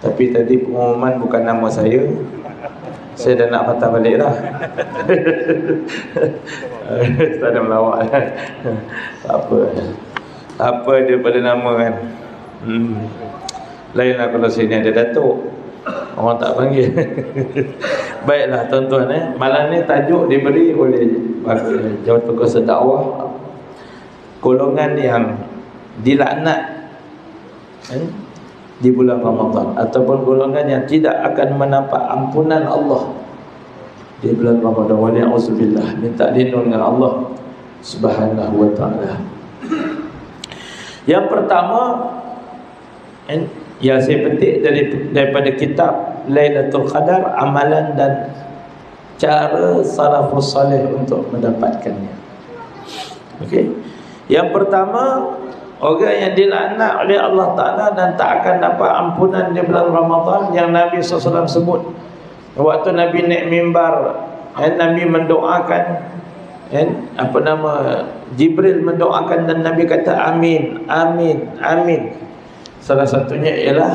Tapi tadi pengumuman bukan nama saya. Saya dah nak patah balik dah. Tak ada melawak. Tak apa. Apa daripada nama kan. Lainlah kalau sini ada datuk, orang tak panggil. Baiklah tuan-tuan, malam ni tajuk diberi oleh Jawatan Kuasa Dakwah, golongan yang dilaknat di bulan Ramadan, ataupun golongan yang tidak akan mendapat ampunan Allah di bulan Ramadan. Wa na'udzubillah, minta lindung dengan Allah Subhanahu wa taala. Yang pertama yang saya petik daripada kitab Lailatul Qadar, amalan dan cara salafus salih untuk mendapatkannya. Okey. Yang pertama, orang yang dilaknat oleh Allah Ta'ala dan tak akan dapat ampunan di bulan Ramadan, yang Nabi SAW sebut waktu Nabi naik mimbar, Nabi mendoakan, Jibril mendoakan dan Nabi kata amin, amin, amin. Salah satunya ialah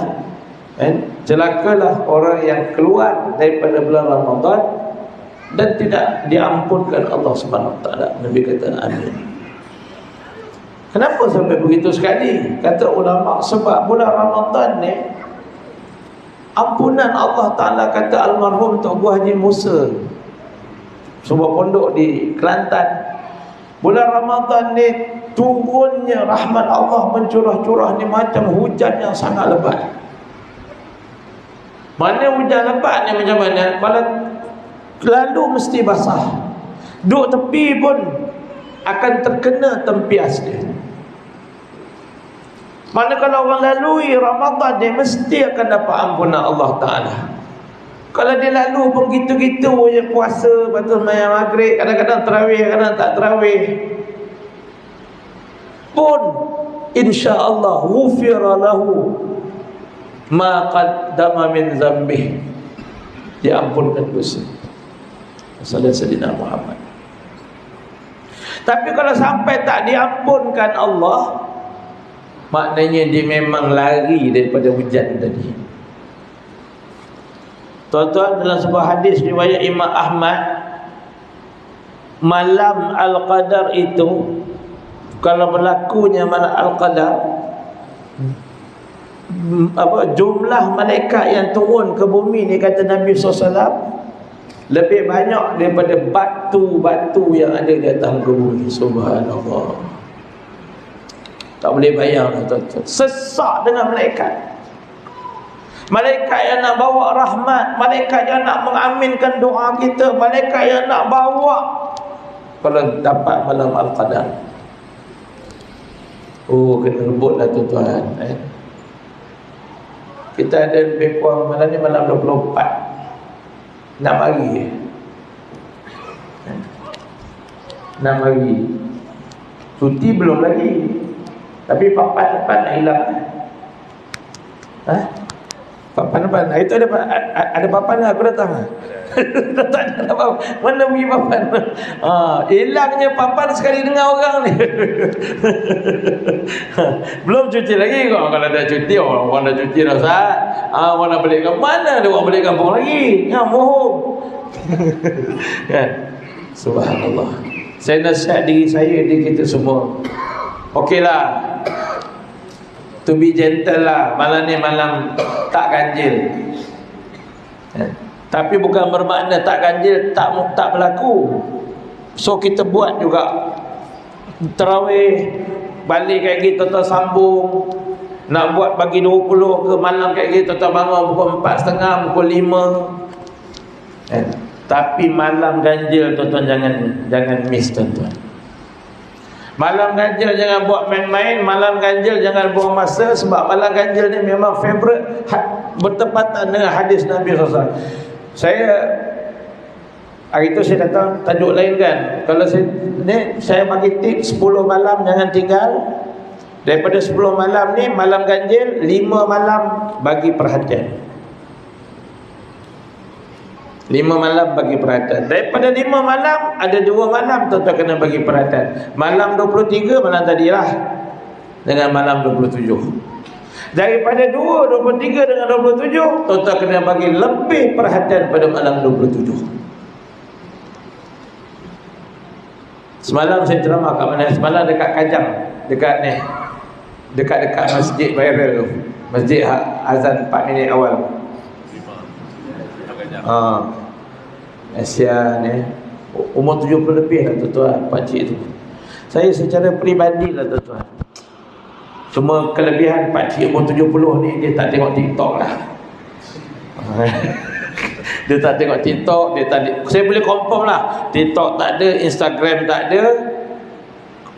celakalah orang yang keluar daripada bulan Ramadan dan tidak diampunkan Allah Subhanahu Wa Taala. Nabi kata amin. Kenapa sampai begitu sekali? Kata ulama, sebab bulan Ramadan ni ampunan Allah Ta'ala, kata almarhum Tok Guru Haji Musa, sebuah pondok di Kelantan, bulan Ramadan ni turunnya rahmat Allah mencurah-curah ni macam hujan yang sangat lebat. Mana hujan lebat ni macam mana? Kalau lalu mesti basah, duduk tepi pun akan terkena tempias dia. Mana kalau orang lalui Ramadan, dia mesti akan dapat ampunan Allah Ta'ala. Kalau dia lalu pun gitu-gitu je puasa, lepas tu main maghrib, kadang-kadang terawih, kadang tak terawih, pun insya-Allah ghufira lahu ma qaddama min zambih, diampunkan dosa. Sallallahu Sayyidina Muhammad. Tapi kalau sampai tak diampunkan Allah, maknanya dia memang lari daripada hujan tadi. Tuan-tuan, dalam sebuah hadis riwayat Imam Ahmad, malam Al-Qadar itu, kalau berlakunya malam Al-Qadar, jumlah malaikat yang turun ke bumi ni, kata Nabi SAW, lebih banyak daripada batu-batu yang ada di atas muka bumi. Subhanallah. Tak boleh bayang, tuan-tuan. Sesak dengan malaikat. Malaikat yang nak bawa rahmat, malaikat yang nak mengaminkan doa kita, malaikat yang nak bawa kalau dapat malam Al-Qadar. Oh, kena rebutlah tuan-tuan. Kita ada lebih kurang malam ni malam 24, 6 hari. 6 hari. Cuti belum lagi. Tapi papan depan nak hilang. Papan depan. Itu ada papan lah, aku datang. Tak ada apa. Mana pergi papan? Hilangnya papan sekali dengar orang ni. Belum cuti lagi kau. Kalau dah cuti, orang dah cuti dah Ustaz. Orang nak balik kampung. Mana ada orang balik kampung lagi? Mohon. Kan? Subhanallah. Saya nasihat diri saya, diri kita semua. Okeylah, to be gentle lah. Malam ni malam tak ganjil. Tapi bukan bermakna tak ganjil tak berlaku. So kita buat juga tarawih, balik kayak gitu tersambung. Nak buat bagi 20 ke malam kayak gitu, bangun pukul 4.30, pukul 5. Tapi malam ganjil tuan-tuan jangan miss tuan-tuan. Malam ganjil jangan buat main-main. Malam ganjil jangan buang masa. Sebab malam ganjil ni memang favorite, bertepatan dengan hadis Nabi SAW. Saya hari tu saya datang tajuk lain kan. Kalau saya bagi tips 10 malam jangan tinggal. Daripada 10 malam ni, malam ganjil 5 malam bagi perhatian. 5 malam bagi perhatian. Daripada 5 malam, ada 2 malam tuan-tuan kena bagi perhatian. Malam 23 malam tadilah dengan malam 27. Daripada 23 dengan 27, tuan-tuan kena bagi lebih perhatian pada malam 27. Semalam saya ceramah kat mana? Semalam dekat Kajang, dekat ni, dekat masjid viral tu, masjid azan 4 minit awal. Asia ni umur 70 lebih lah tuan-tuan, pakcik tu. Saya secara peribadi lah tuan-tuan, cuma kelebihan pakcik umur 70 ni, dia tak tengok TikTok lah. Dia tak tengok TikTok, dia tak, saya boleh confirm lah, TikTok tak ada, Instagram tak ada.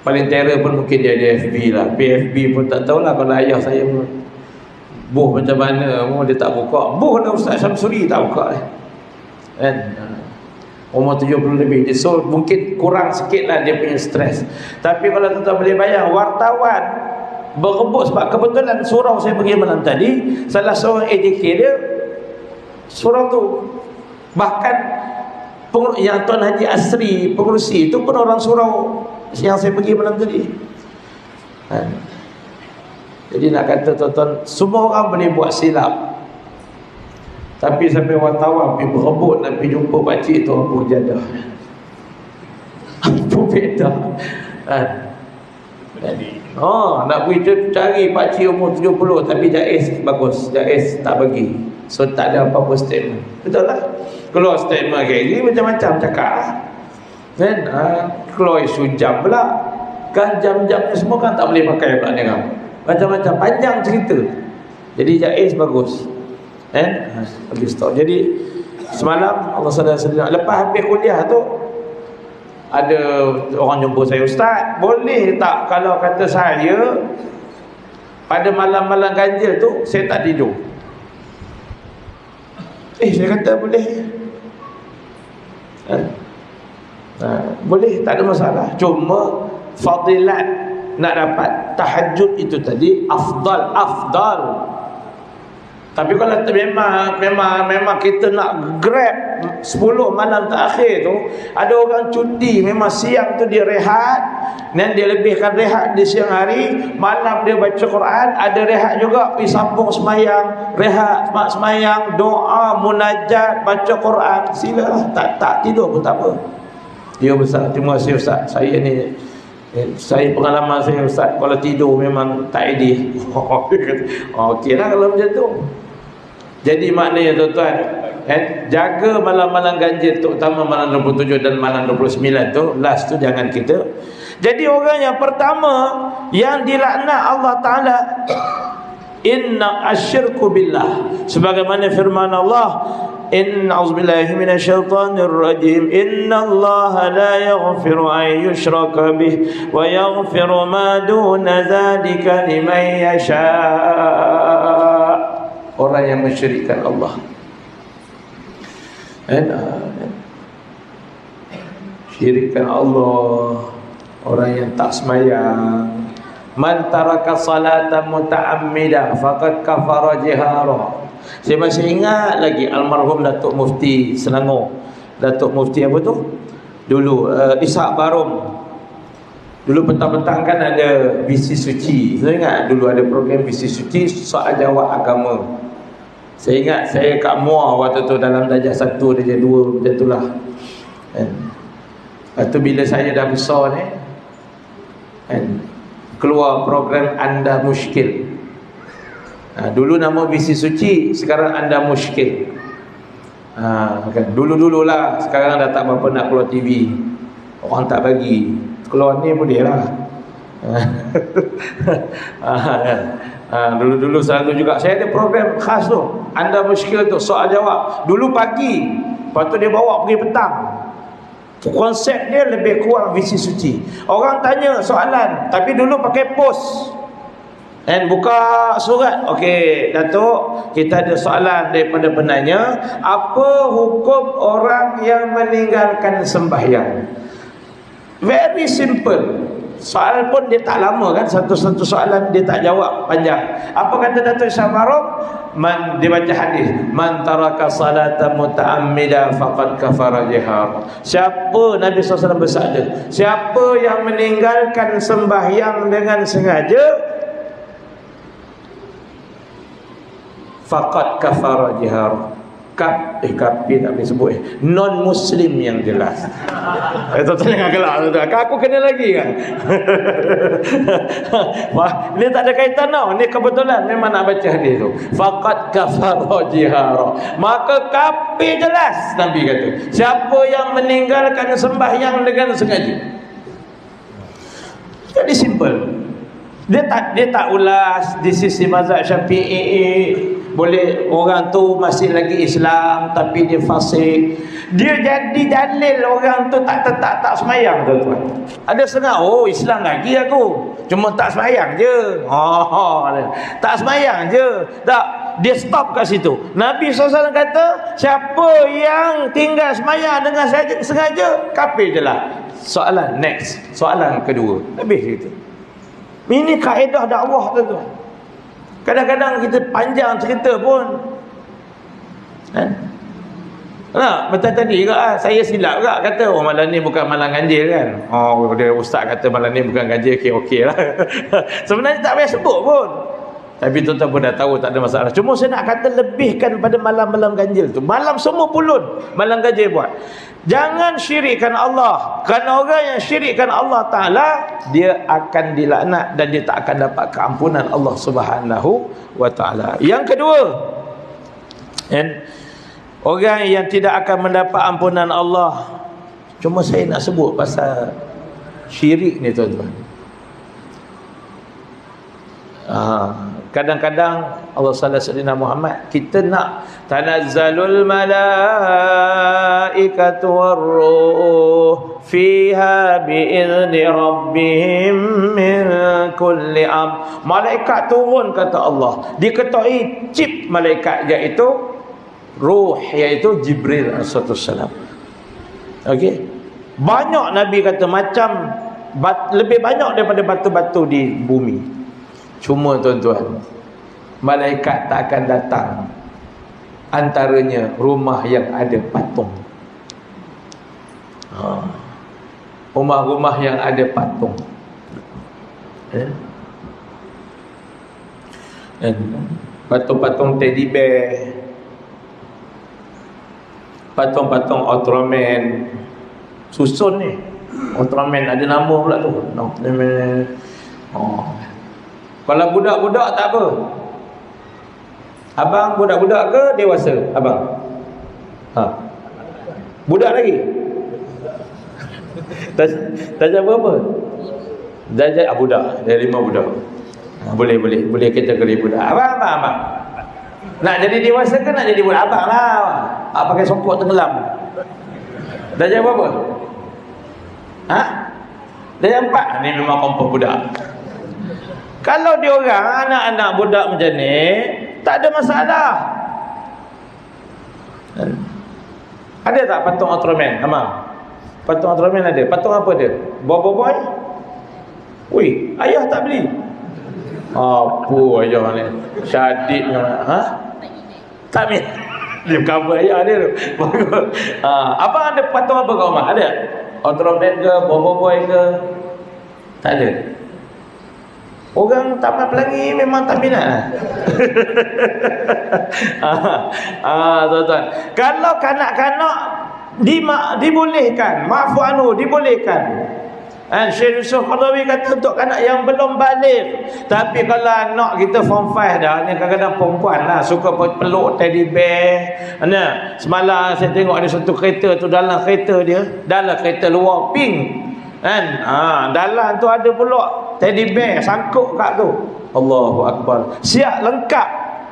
Paling terror pun mungkin dia ada FB lah. PFB pun tak tahulah. Kalau ayah saya buh macam mana, dia tak buka. Buh dah Ustaz Syamsuri tak buka kan. Umur 70 lebih. So mungkin kurang sikit lah dia punya stres. Tapi kalau tuan-tuan boleh bayang, wartawan berebut sebab kebetulan surau saya pergi malam tadi, salah seorang AJK dia surau tu. Bahkan yang Tuan Haji Asri pengurusi itu pun orang surau yang saya pergi malam tadi. Jadi nak kata tuan-tuan, semua orang boleh buat silap, tapi sampai wartawan pergi berebut nak pergi jumpa pakcik tu, apa jadah, apa beda. Nak pergi cari pakcik umur 70 tapi Jaiz bagus, Jaiz tak bagi. So tak ada apa-apa statement. Betul lah. Keluar statement kayak gini macam-macam cakap lah kan. Keluar isu jam pula kan, jam-jam ni semua kan tak boleh pakai pula ni kan. Macam-macam panjang cerita. Jadi Jaiz bagus kan. Habis tu. Jadi semalam Allah SWT, lepas habis kuliah tu, ada orang jumpa saya, Ustaz boleh tak kalau kata saya pada malam-malam ganjil tu saya tak tidur? Saya kata boleh. Boleh, tak ada masalah. Cuma fadilat nak dapat tahajud itu tadi afdal. Tapi kalau memang kita nak grab 10 malam terakhir tu, ada orang cuti, memang siang tu dia rehat dan dia lebihkan rehat di siang hari, malam dia baca Quran, ada rehat juga, pergi sambung semayang, rehat semayang, doa, munajat, baca Quran, silalah. Tak tidur pun tak apa. Ya Ustaz, terima kasih Ustaz. Saya pengalaman saya Ustaz, kalau tidur memang tak idea. Okey lah kalau macam tu. Jadi maknanya tuan-tuan, jaga malam-malam ganjil, terutama malam 27 dan malam 29 tu, last tu jangan kita. Jadi orang yang pertama yang dilaknat Allah Ta'ala, inna asyirku billah, sebagaimana firman Allah, inna auzubillahi minasyaitanir rajim, inna Allah la yaghfiru an yushraka bih wa yaghfiru ma duna dzalika liman yasha. Orang yang mensyirikkan Allah, syirikkan Allah, orang yang tak semayang, man taraka salatan muta'ammidah faqad kafara jihara. Saya masih ingat lagi almarhum Datuk Mufti Selangor, Datuk Mufti apa tu dulu, Ishak Barum. Dulu petang-petang kan ada bisi suci. Saya ingat dulu ada program bisi suci, soal jawab agama. Saya ingat saya kat Muar waktu tu, dalam darjah 1, darjah 2 macam itulah. Lepas tu bila saya dah besar ni, keluar program Anda Muskil. Dulu nama bisi suci, sekarang Anda Muskil. Kan? Dulu-dululah, sekarang dah tak berapa nak keluar TV. Orang tak bagi. Keluar ni boleh lah. Dulu-dulu selalu juga saya ada program khas tu, Anda Muskil tu, soal jawab. Dulu pagi, lepas tu dia bawa pergi petang. Konsep dia lebih kurang visi suci. Orang tanya soalan, tapi dulu pakai post dan buka surat. Okey Datuk, kita ada soalan daripada penanya, apa hukum orang yang meninggalkan sembahyang? Very simple. Soal pun dia tak lama kan, satu-satu soalan dia tak jawab panjang. Apa kata Datuk Ishak Barum? Dia baca hadis, man taraka salatan muta'ammida faqad kafara jihar. Siapa, Nabi SAW bersabda, siapa yang meninggalkan sembahyang dengan sengaja, faqad kafara jihar. Kafir tak boleh sebut non muslim yang jelas. Tuan-tuan jangan gelak tuan-tuan. Aku kena lagi kan. Wah, ni tak ada kaitan tau. Ni kebetulan memang nak baca hadis tu. Faqad kafara jihara. Maka kafir jelas Nabi kata. Siapa yang meninggalkan sembahyang dengan sengaja. Jadi simple. Dia tak ulas di sisi mazhab Syafi'i. Boleh orang tu masih lagi Islam tapi dia fasik. Dia jadi dalil orang tu tak semayang tuan-tuan. Ada setengah, oh Islam lagi aku, cuma tak semayang je. Tak semayang je. Tak, dia stop kat situ. Nabi SAW kata, siapa yang tinggal semayang dengan sengaja, kafir je lah. Soalan next, soalan kedua. Habis cerita. Ini kaedah dakwah tuan-tuan. Kadang-kadang kita panjang cerita pun nah, betul tadi juga saya silap juga kata malam ni bukan malam ganjil kan. Dia ustaz kata malam ni bukan ganjil, okey lah. Sebenarnya tak payah sebut pun. Tapi tuan-tuan pun dah tahu tak ada masalah. Cuma saya nak kata lebihkan pada malam-malam ganjil tu. Malam semua pulun malam ganjil buat. Jangan syirikkan Allah. Kerana orang yang syirikkan Allah Ta'ala, dia akan dilaknat dan dia tak akan dapat keampunan Allah Subhanahu wa Ta'ala. Yang kedua, orang yang tidak akan mendapat ampunan Allah. Cuma saya nak sebut pasal syirik ni tuan-tuan. Kadang-kadang Allah Sayyidina Muhammad, kita nak tanazzalul malaikatu warruh fiha bi'izni rabbihim min kulli am. Malaikat turun kata Allah, diketuai cip malaikat iaitu ruh, iaitu Jibril alaihissalam. Okey. Banyak Nabi kata macam lebih banyak daripada batu-batu di bumi. Cuma tuan-tuan, malaikat tak akan datang antaranya rumah yang ada patung. Rumah-rumah yang ada patung. Patung-patung teddy bear, patung-patung Ultraman. Susun ni Ultraman ada nama pula tu. Kalau budak-budak tak apa. Abang budak-budak ke dewasa? Abang? Budak lagi? Darjah berapa? Darjah budak. Dari 5 budak. Boleh kategori budak. Abang. Nak jadi dewasa ke nak jadi budak? Abang lah. Pakai songkok tenggelam. Darjah berapa? Darjah 4. Ni memang kompon budak. Kalau dia orang anak-anak budak macam ni, tak ada masalah. Ada tak patung Ultraman? Abang? Patung Ultraman ada. Patung apa dia? Boy? Ui, ayah tak beli. Apa ayah ni? Syadidnya. Tak beli. Dia cover ayah dia tu. Abang ada patung apa kat rumah? Ada? Ultraman ke? Boy ke? Tak ada. Orang Taman Pelangi memang tak minat. Tuan-tuan, kalau kanak-kanak dibolehkan, dibolehkan. Syekh Yusuf Qaradawi kata untuk kanak yang belum balik. Tapi kalau anak kita form 5 dah, ni kadang-kadang perempuan lah suka peluk teddy bear. Semalam saya tengok ada satu kereta tu, dalam kereta luar pink. Dalam tu ada pula teddy bear sangkut kat tu. Allahu Akbar. Siap lengkap,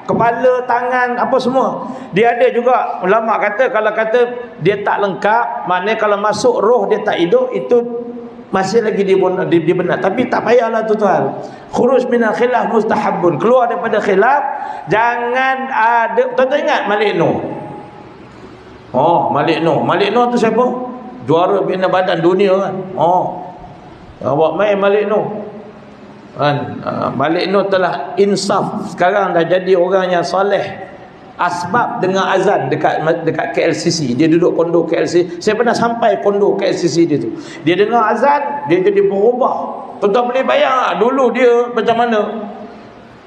kepala, tangan, apa semua. Dia ada juga ulama kata, kalau kata dia tak lengkap, maknanya kalau masuk roh dia tak hidup, itu masih lagi dibenar. Tapi tak payahlah tuan-tuan. Khuruj minal khilaf mustahabun. Keluar daripada khilaf, jangan ada. Tuan-tuan ingat Malik Noor? Malik Noor tu siapa? Juara bina badan dunia kan. Awak main Malik Noor kan. Malik Noor telah insaf, sekarang dah jadi orang yang soleh. Asbab dengar azan dekat KLCC. Dia duduk kondo KLCC. Saya pernah sampai kondo KLCC dia tu. Dia dengar azan, dia jadi berubah. Tuan-tuan boleh bayang dulu dia macam mana.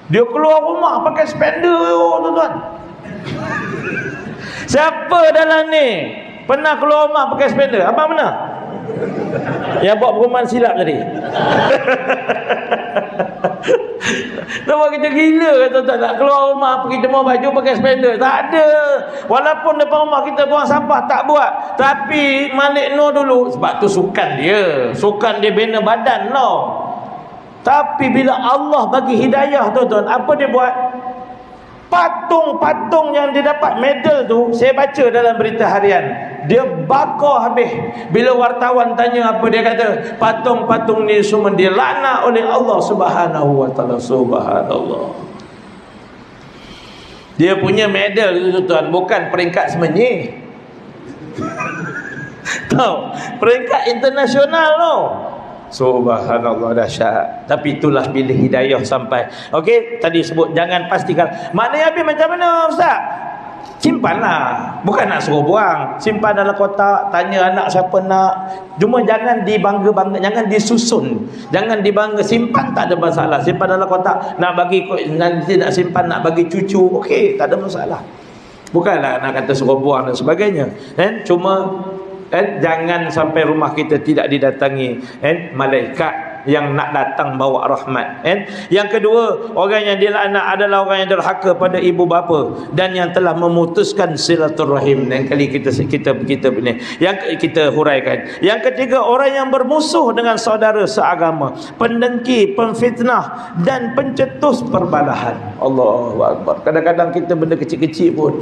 Dia keluar rumah pakai spender, tuan-tuan. Siapa dalam ni pernah keluar rumah pakai spender? Abang pernah? Yang buat perumahan silap tadi. Nampak kita gila kata tak nak keluar rumah pergi demam baju pakai spender. Tak ada. Walaupun depan rumah kita buang sampah tak buat. Tapi Malik Nur dulu, sebab tu sukan dia. Sukan dia bina badan tau. Tapi bila Allah bagi hidayah tuan-tuan, apa dia buat? Patung-patung yang dia dapat medal tu, saya baca dalam berita harian, dia bakar habis. Bila wartawan tanya apa, dia kata patung-patung ni semua dilaknat oleh Allah Subhanahu wa taala. Subhanallah. Dia punya medal tu tuan, bukan peringkat semenyih. Tahu, peringkat internasional tau. Subhanallah, dahsyat. Tapi itulah bila hidayah sampai. Okey, tadi sebut jangan pastikan. Maknanya habis macam mana ustaz? Simpanlah. Bukan nak suruh buang. Simpan dalam kotak, tanya anak siapa nak. Cuma jangan dibangga-bangga, jangan disusun. Jangan dibangga, simpan tak ada masalah. Simpan dalam kotak, nak bagi nanti nak simpan nak bagi cucu. Okey, tak ada masalah. Bukanlah nak kata suruh buang dan sebagainya. Cuma jangan sampai rumah kita tidak didatangi malaikat yang nak datang bawa rahmat. Yang kedua, orang yang dilaknat adalah orang yang derhaka pada ibu bapa dan yang telah memutuskan silaturahim. Dan kali kita ini yang kita huraikan. Yang ketiga, orang yang bermusuh dengan saudara seagama, pendengki, pemfitnah dan pencetus perbalahan. Allahu akbar. Kadang-kadang kita benda kecil-kecil pun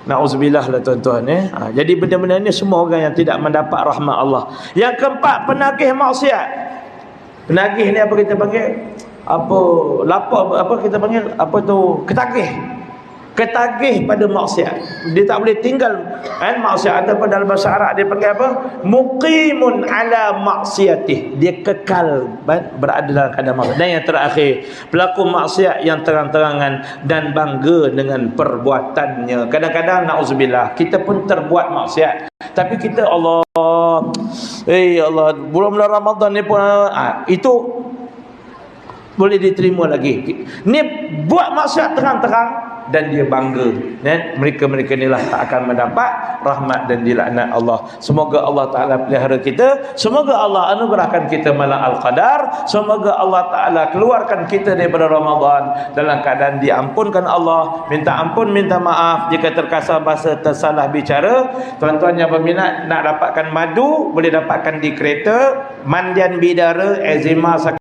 na'udzubillah lah tuan-tuan. Jadi benda-benda ni semua orang yang tidak mendapat rahmat Allah. Yang keempat, penagih maksiat. Penagih ni apa kita panggil? Apa kita panggil? Apa tu? Ketagih. Ketagih pada maksiat. Dia tak boleh tinggal maksiat. Ataupun dalam bahasa Arab dia panggil apa? Muqimun ala maksiatih. Dia kekal berada dalam keadaan maksiat. Dan yang terakhir, pelaku maksiat yang terang-terangan dan bangga dengan perbuatannya. Kadang-kadang na'udzubillah, kita pun terbuat maksiat, tapi kita Allah bulan-bulan Ramadan ni pun itu boleh diterima lagi. Ni buat maksiat terang-terang dan dia bangga. Mereka-mereka inilah tak akan mendapat rahmat dan dilaknat Allah. Semoga Allah Ta'ala pelihara kita. Semoga Allah anugerahkan kita malam Al-Qadar. Semoga Allah Ta'ala keluarkan kita daripada Ramadan dalam keadaan diampunkan Allah. Minta ampun, minta maaf jika terkasar bahasa, tersalah bicara. Tuan-tuan yang berminat nak dapatkan madu, boleh dapatkan di kereta. Mandian bidara, eczema,